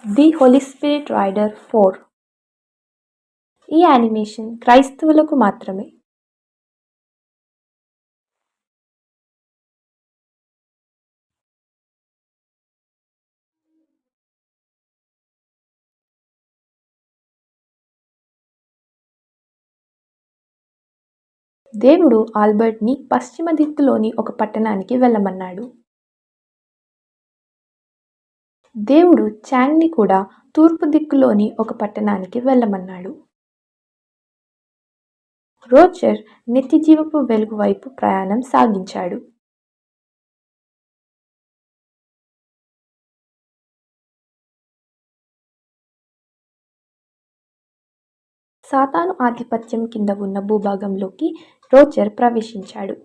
The Holi spirit rider 4. ఈ animation క్రైస్తవులకు మాత్రమే. దేవుడు ఆల్బర్ట్ని పశ్చిమ దిక్కులోని ఒక పట్టణానికి వెళ్ళమన్నాడు. దేవుడు చాంగ్ని కూడా తూర్పు దిక్కులోని ఒక పట్టణానికి వెళ్ళమన్నాడు. రోజర్ నిత్యజీవపు వెలుగు వైపు ప్రయాణం సాగించాడు. సాతాను ఆధిపత్యం కింద ఉన్న భూభాగంలోకి రోజర్ ప్రవేశించాడు.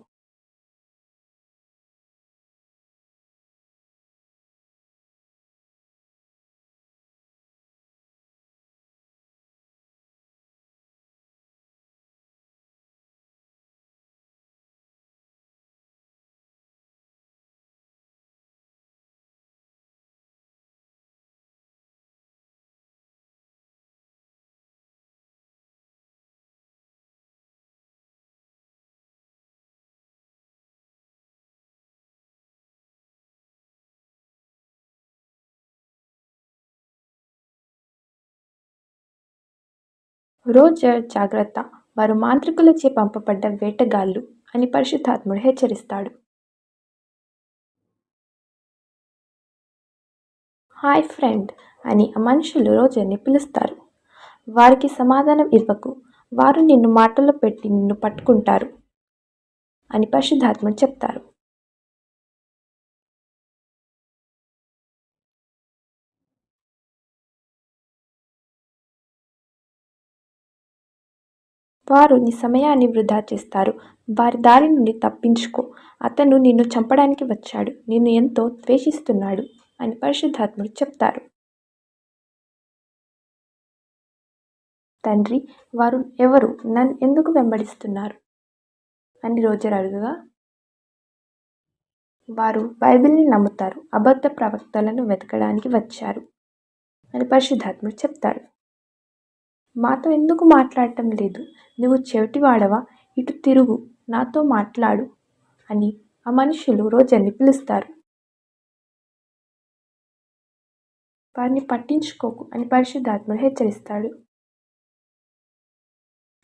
రోజర్ జాగ్రత్త, వారు మాంత్రికులచే పంపబడ్డ వేటగాళ్ళు అని పరిశుద్ధాత్ముడు హెచ్చరిస్తాడు. హాయ్ ఫ్రెండ్ అని ఆ మనుషులు రోజర్ని పిలుస్తారు. వారికి సమాధానం ఇవ్వకు, వారు నిన్ను మాటల్లో పెట్టి నిన్ను పట్టుకుంటారు అని పరిశుద్ధాత్ముడు చెప్తారు. వారు నీ సమయాన్ని వృధా చేస్తారు. వారి దారి నుండి తప్పించుకో, అతను నిన్ను చంపడానికి వచ్చాడు, నిన్ను ఎంతో ద్వేషిస్తున్నాడు అని పరిశుద్ధాత్ముడు చెప్తారు. తండ్రి, వారు ఎవరు, నన్ను ఎందుకు వెంబడిస్తున్నారు అని రోజర్ అడుగగా, వారు బైబిల్ని నమ్ముతారు, అబద్ధ ప్రవక్తలను వెతకడానికి వచ్చారు అని పరిశుద్ధాత్ముడు చెప్తాడు. మాతో ఎందుకు మాట్లాడటం లేదు, నువ్వు చెవిటివాడవా, ఇటు తిరుగు, నాతో మాట్లాడు అని ఆ మనుషులు రోజర్ని పిలుస్తారు. వారిని పట్టించుకోకు అని పరిశుద్ధాత్ముడు హెచ్చరిస్తాడు.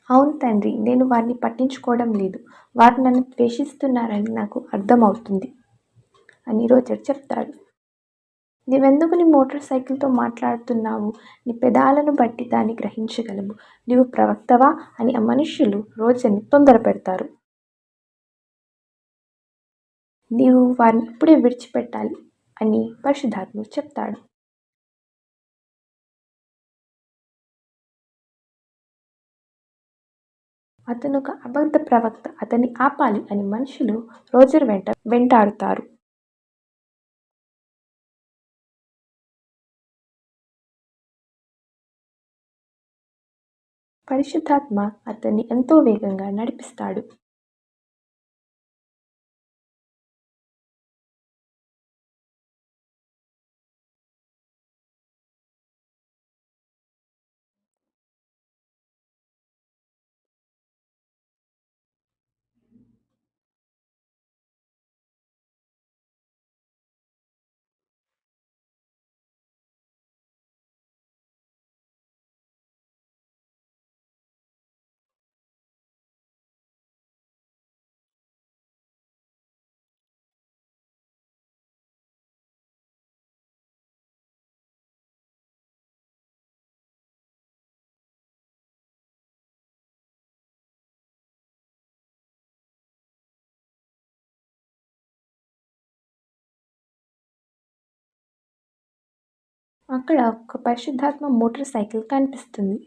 అవును తండ్రి, నేను వారిని పట్టించుకోవడం లేదు, వారు నన్ను ద్వేషిస్తున్నారని నాకు అర్థమవుతుంది అని రోజర్ చెప్తాడు. నీవెందుకు నీ మోటార్ సైకిల్తో మాట్లాడుతున్నావు, నీ పెదాలను బట్టి దాన్ని గ్రహించగలము, నీవు ప్రవక్తవా అని ఆ మనుష్యులు రోజర్ని తొందర పెడతారు. నీవు వారిని ఇప్పుడే విడిచిపెట్టాలి అని పరిశుద్ధాత్ముడు చెప్తాడు. అతను ఒక అబద్ధ ప్రవక్త, అతన్ని ఆపాలి అని మనుషులు రోజర్ వెంటాడుతారు. పరిశుద్ధాత్మ అతన్ని ఎంతో వేగంగా నడిపిస్తాడు. అక్కడ ఒక పరిశుద్ధాత్మ మోటార్ సైకిల్ కనిపిస్తుంది.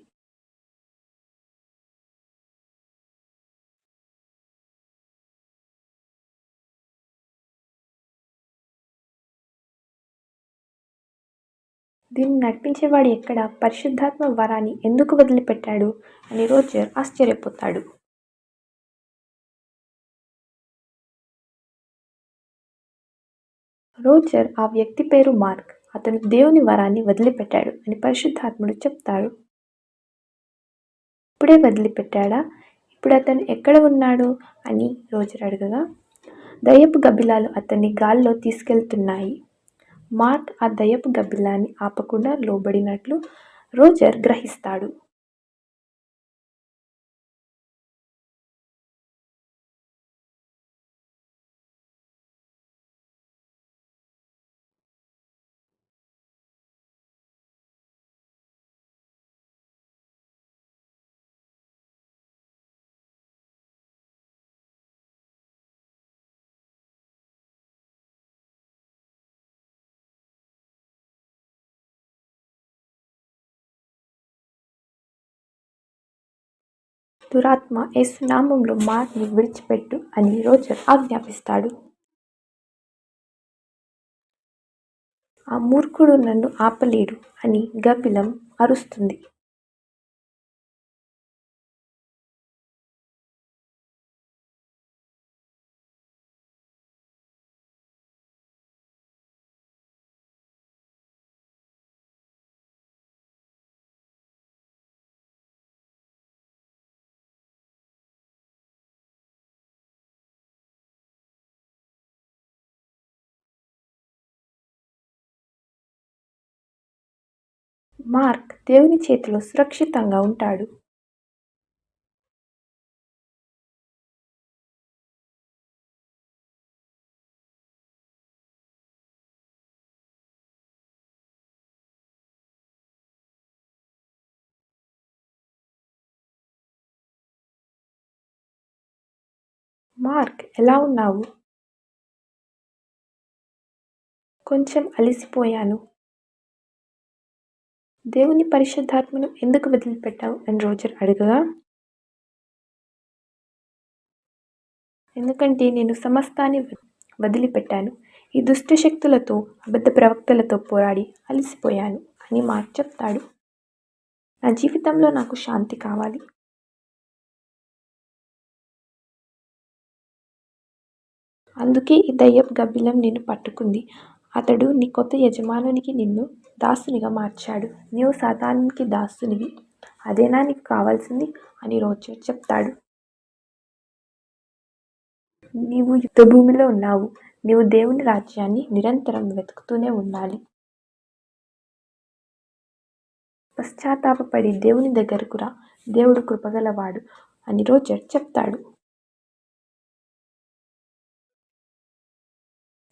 దీన్ని నడిపించేవాడు ఎక్కడ, పరిశుద్ధాత్మ వరాన్ని ఎందుకు వదిలిపెట్టాడు అని రోజర్ ఆశ్చర్యపోతాడు. రోజర్ ఆ వ్యక్తి పేరు మార్క్, అతను దేవుని వరాన్ని వదిలిపెట్టాడు అని పరిశుద్ధాత్ముడు చెప్తాడు. ఇప్పుడే వదిలిపెట్టాడా? ఇప్పుడు అతను ఎక్కడ ఉన్నాడు అని రోజర్ అడగగా, దయ్యపు గబ్బిలాలు అతన్ని గాల్లో తీసుకెళ్తున్నాయి. మార్క్ ఆ దయ్యపు గబ్బిలాన్ని ఆపకుండా లోబడినట్లు రోజర్ గ్రహిస్తాడు. దురాత్మ యేసు నామంలో మార్క్ని విడిచిపెట్టు అని రోజర్ ఆజ్ఞాపిస్తాడు. ఆ మూర్ఖుడు నన్ను ఆపలేడు అని గబ్బిలం అరుస్తుంది. మార్క్ దేవుని చేతిలో సురక్షితంగా ఉంటాడు. మార్క్, ఎలా ఉన్నావు? కొంచెం అలసిపోయాను. దేవుని పరిశుద్ధాత్మను ఎందుకు వదిలిపెట్టావు అని రోజర్ అడగగా, ఎందుకంటే నేను సమస్తాన్ని వదిలిపెట్టాను. ఈ దుష్ట శక్తులతో, అబద్ధ ప్రవక్తలతో పోరాడి అలసిపోయాను అని మార్క్ చెప్తాడు. నా జీవితంలో నాకు శాంతి కావాలి. అందుకే ఈ దయ్యపు గబ్బిలం నిన్ను పట్టుకుంది. అతడు నీ కొత్త యజమానునికి నిన్ను దాసునిగా మార్చాడు. నీవు సాతానునికి దాసునివి. అదేనా నీకు కావాల్సింది అని రోజర్ చెప్తాడు. నీవు యుద్ధభూమిలో ఉన్నావు. నీవు దేవుని రాజ్యాన్ని నిరంతరం వెతుకుతూనే ఉండాలి. పశ్చాత్తాపపడి దేవుని దగ్గరకు రా, దేవుడు కృపగలవాడు అని రోజర్ చెప్తాడు.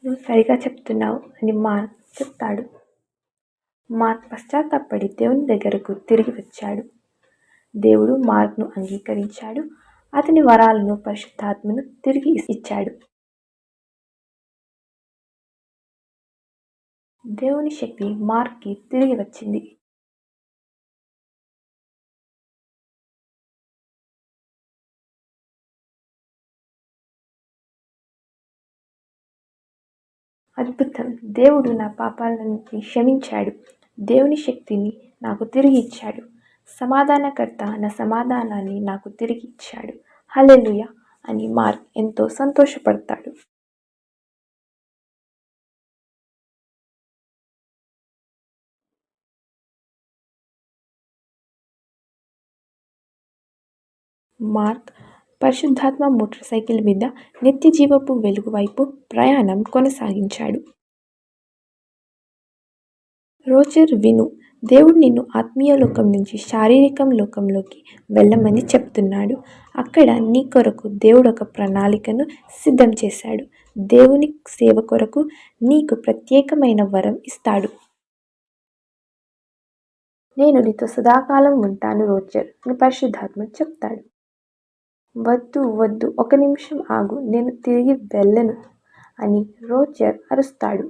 నువ్వు సరిగా చెప్తున్నావు అని మార్క్ చెప్తాడు. మార్క్ పశ్చాత్తాపడి దేవుని దగ్గరకు తిరిగి వచ్చాడు. దేవుడు మార్క్ను అంగీకరించాడు. అతని వరాలను, పరిశుద్ధాత్మను తిరిగి ఇచ్చాడు. దేవుని శక్తి మార్క్కి తిరిగి వచ్చింది. అద్భుతం! దేవుడు నా పాపాలన్నింటినీ క్షమించాడు. దేవుని శక్తిని నాకు తిరిగి ఇచ్చాడు. సమాధానకర్త నా సమాధానాన్ని నాకు తిరిగి ఇచ్చాడు. హల్లెలూయా అని మార్క్ ఎంతో సంతోషపడతాడు. మార్క్ పరిశుద్ధాత్మ మోటార్ సైకిల్ మీద నిత్య జీవపు వెలుగు వైపు ప్రయాణం కొనసాగించాడు. రోజర్, విను. దేవుడు నిన్ను ఆత్మీయ లోకం నుంచి శారీరకం లోకంలోకి వెళ్ళమని చెప్తున్నాడు. అక్కడ నీ కొరకు దేవుడు ఒక ప్రణాళికను సిద్ధం చేశాడు. దేవుని సేవ కొరకు నీకు ప్రత్యేకమైన వరం ఇస్తాడు. నేను నీతో సదాకాలం ఉంటాను రోజర్ అని పరిశుద్ధాత్మ చెప్తాడు. వద్దు వద్దు, ఒక నిమిషం ఆగు, నేను తిరిగి వెళ్ళను అని రోజర్ అరుస్తాడు.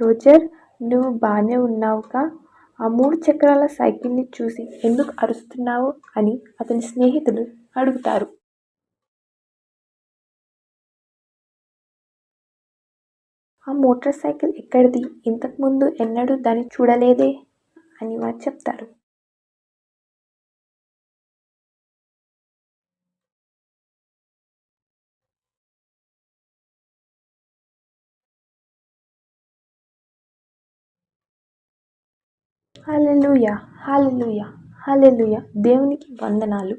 రోజర్, నువ్వు బానే ఉన్నావుగా? ఆ 3 చక్రాల సైకిల్ని చూసి ఎందుకు అరుస్తున్నావు అని అతని స్నేహితులు అడుగుతారు. ఆ మోటార్ సైకిల్ ఎక్కడిది? ఇంతకుముందు ఎన్నడూ దాన్ని చూడలేదే అని వారు చెప్తారు. హల్లెలూయా! హల్లెలూయా! హల్లెలూయా! దేవునికి వందనాలు.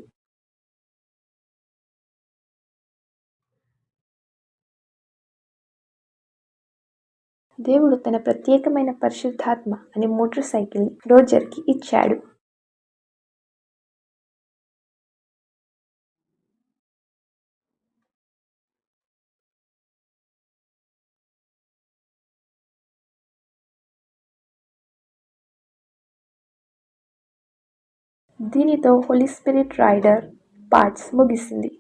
దేవుడు తన ప్రత్యేకమైన పరిశుద్ధాత్మ అనే మోటార్ సైకిల్ని రోజర్కి ఇచ్చాడు. దీనితో హోలీ స్పిరిట్ రైడర్ పార్ట్స్ ముగిసింది.